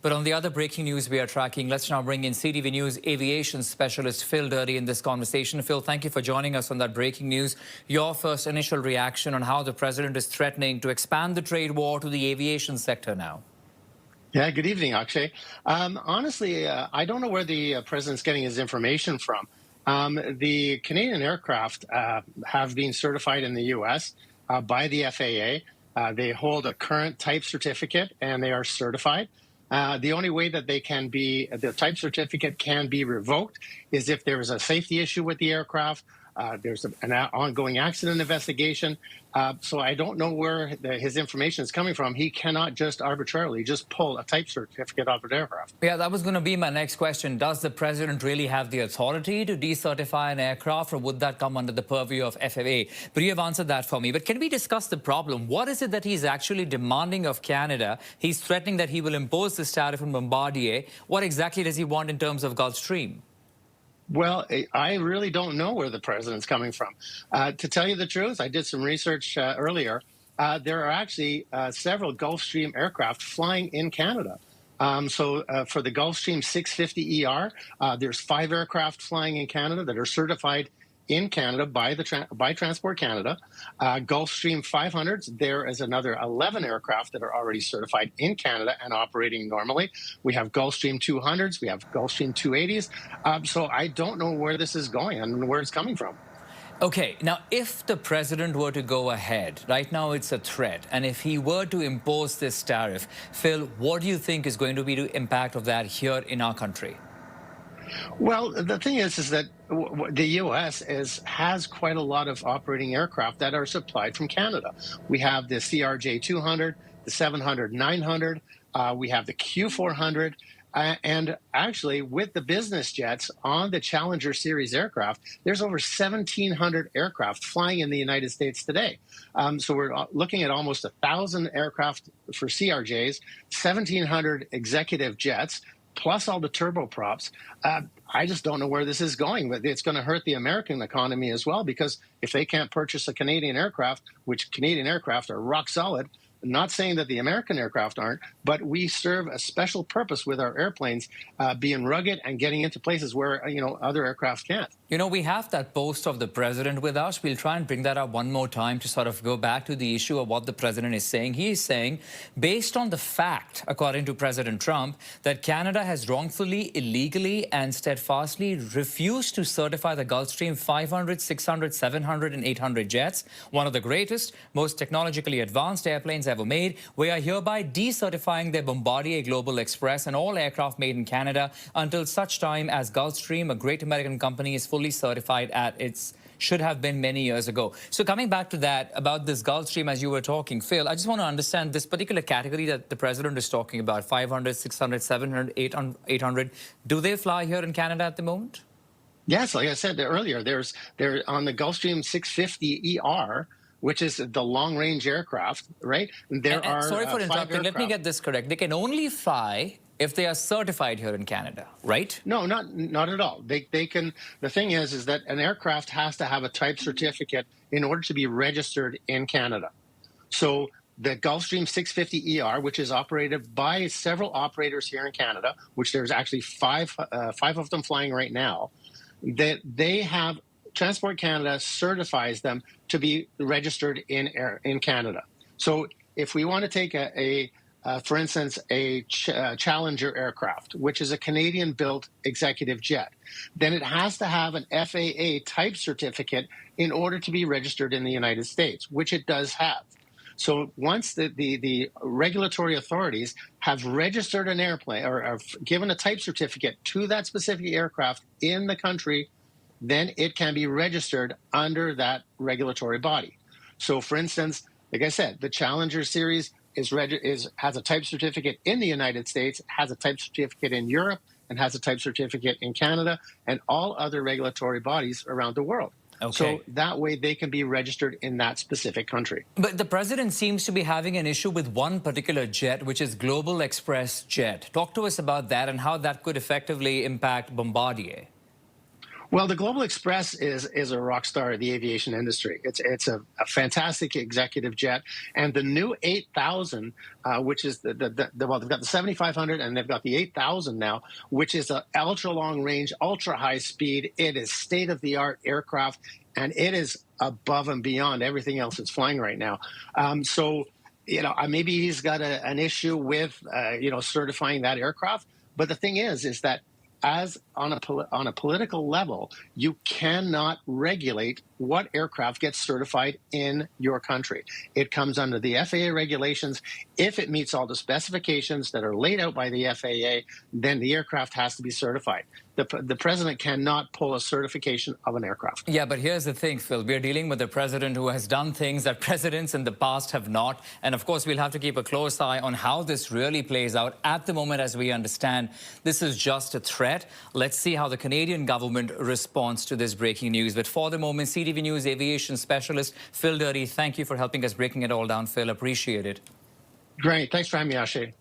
But on the other breaking news we are tracking, let's now bring in CTV News aviation specialist Phyl Durdey in this conversation. Phil, thank you for joining us on that breaking news. Your first initial reaction on how the president is threatening to expand the trade war to the aviation sector now. Yeah, good evening, Akshay. Honestly, I don't know where the president's getting his information from. The Canadian aircraft have been certified in the U.S. By the FAA. They hold a current type certificate and they are certified. The only way that the type certificate can be revoked is if there is a safety issue with the aircraft. There's an ongoing accident investigation. So I don't know where his information is coming from. He cannot just arbitrarily just pull a type certificate off an aircraft. Yeah, that was going to be my next question. Does the president really have the authority to decertify an aircraft, or would that come under the purview of FAA? But you have answered that for me. But can we discuss the problem? What is it that he's actually demanding of Canada? He's threatening that he will impose this tariff on Bombardier. What exactly does he want in terms of Gulfstream? Well, I really don't know where the president's coming from. To tell you the truth, I did some research earlier. There are actually several Gulfstream aircraft flying in Canada. For the Gulfstream 650ER, there's 5 aircraft flying in Canada that are certified in Canada by Transport Canada. Gulfstream 500s, there is another 11 aircraft that are already certified in Canada and operating normally. We have Gulfstream 200s, we have Gulfstream 280s. So I don't know where this is going and where it's coming from. Okay, now if the president were to go ahead, right now it's a threat, and if he were to impose this tariff, Phil, what do you think is going to be the impact of that here in our country? Well, the thing is that the U.S. has quite a lot of operating aircraft that are supplied from Canada. We have the CRJ-200, the 700-900, we have the Q400, and actually with the business jets on the Challenger series aircraft, there's over 1,700 aircraft flying in the United States today. So we're looking at almost 1,000 aircraft for CRJs, 1,700 executive jets, plus all the turboprops. I just don't know where this is going, but it's going to hurt the American economy as well, because if they can't purchase a Canadian aircraft, which Canadian aircraft are rock solid, not saying that the American aircraft aren't, but we serve a special purpose with our airplanes being rugged and getting into places where, other aircraft can't. We have that post of the president with us. We'll try and bring that up one more time to sort of go back to the issue of what the president is saying. He is saying, based on the fact, according to President Trump, that Canada has wrongfully, illegally, and steadfastly refused to certify the Gulfstream 500, 600, 700, and 800 jets, one of the greatest, most technologically advanced airplanes ever made, we are hereby decertifying their Bombardier Global Express and all aircraft made in Canada until such time as Gulfstream, a great American company, is fully certified at its should have been many years ago. So coming back to that, about this Gulfstream, as you were talking, Phil, I just want to understand this particular category that the president is talking about, 500, 600, 700, 800, do they fly here in Canada at the moment? Yes, like I said earlier, they're on the Gulfstream 650ER, which is the long-range aircraft, right? Sorry for interrupting. Let me get this correct. They can only fly if they are certified here in Canada, right? No, not at all. They can. The thing is that an aircraft has to have a type certificate in order to be registered in Canada. So the Gulfstream 650ER, which is operated by several operators here in Canada, which there's actually five of them flying right now, that they have. Transport Canada certifies them to be registered in Canada. So if we want to take for instance, a Challenger aircraft, which is a Canadian-built executive jet, then it has to have an FAA type certificate in order to be registered in the United States, which it does have. So once the regulatory authorities have registered an airplane or have given a type certificate to that specific aircraft in the country, then it can be registered under that regulatory body. So, for instance, like I said, the Challenger series has a type certificate in the United States, has a type certificate in Europe, and has a type certificate in Canada, and all other regulatory bodies around the world. Okay. So that way they can be registered in that specific country. But the president seems to be having an issue with one particular jet, which is Global Express jet. Talk to us about that and how that could effectively impact Bombardier. Well, the Global Express is a rock star of the aviation industry. It's a fantastic executive jet, and the new 8000, which is well, they've got the 7500 and they've got the 8000 now, which is an ultra long range, ultra high speed. It is state of the art aircraft, and it is above and beyond everything else that's flying right now. So, maybe he's got an issue with certifying that aircraft. But the thing is that as on a political level, you cannot regulate what aircraft gets certified in your country. It comes under the FAA regulations. If it meets all the specifications that are laid out by the FAA, then the aircraft has to be certified. The president cannot pull a certification of an aircraft. Yeah, but here's the thing, Phil. We're dealing with a president who has done things that presidents in the past have not. And of course, we'll have to keep a close eye on how this really plays out. At the moment, as we understand, this is just a threat. Let's see how the Canadian government responds to this breaking news. But for the moment, CTV News aviation specialist Phyl Durdey, thank you for helping us breaking it all down, Phil. Appreciate it. Great. Thanks for having me, Ashay.